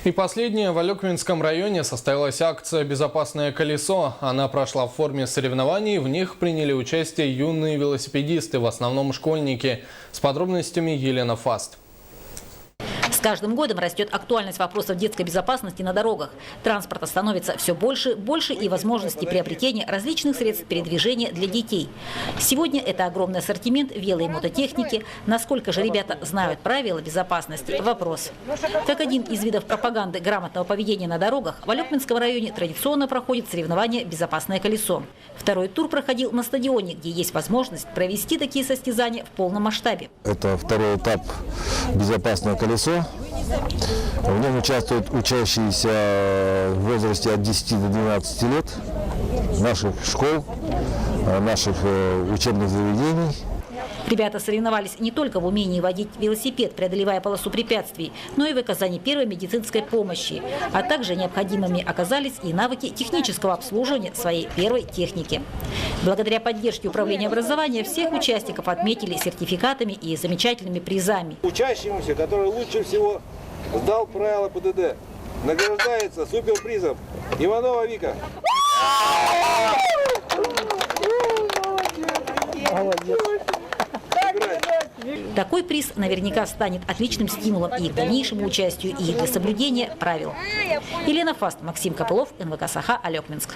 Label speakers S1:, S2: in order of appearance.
S1: И последнее. В Алекминском районе состоялась акция «Безопасное колесо». Она прошла в форме соревнований. В них приняли участие юные велосипедисты, в основном школьники. С подробностями Елена Фаст.
S2: С каждым годом растет актуальность вопросов детской безопасности на дорогах. Транспорта становится все больше и возможностей приобретения различных средств передвижения для детей. Сегодня это огромный ассортимент вело- и мототехники. Насколько же ребята знают правила безопасности – вопрос. Как один из видов пропаганды грамотного поведения на дорогах, в Алекминском районе традиционно проходит соревнование «Безопасное колесо». Второй тур проходил на стадионе, где есть возможность провести такие состязания в полном масштабе.
S3: Это второй этап «Безопасное колесо». В нем участвуют учащиеся в возрасте от 10 до 12 лет наших школ, наших учебных заведений.
S2: Ребята соревновались не только в умении водить велосипед, преодолевая полосу препятствий, но и в оказании первой медицинской помощи. А также необходимыми оказались и навыки технического обслуживания своей первой техники. Благодаря поддержке Управления образования всех участников отметили сертификатами и замечательными призами.
S4: Учащемуся, который лучше всего сдал правила ПДД, награждается суперпризом Иванова Вика.
S2: Такой приз наверняка станет отличным стимулом и к дальнейшему участию, и для соблюдения правил. Елена Фаст, Максим Копылов, НВК «Саха», Алекминск.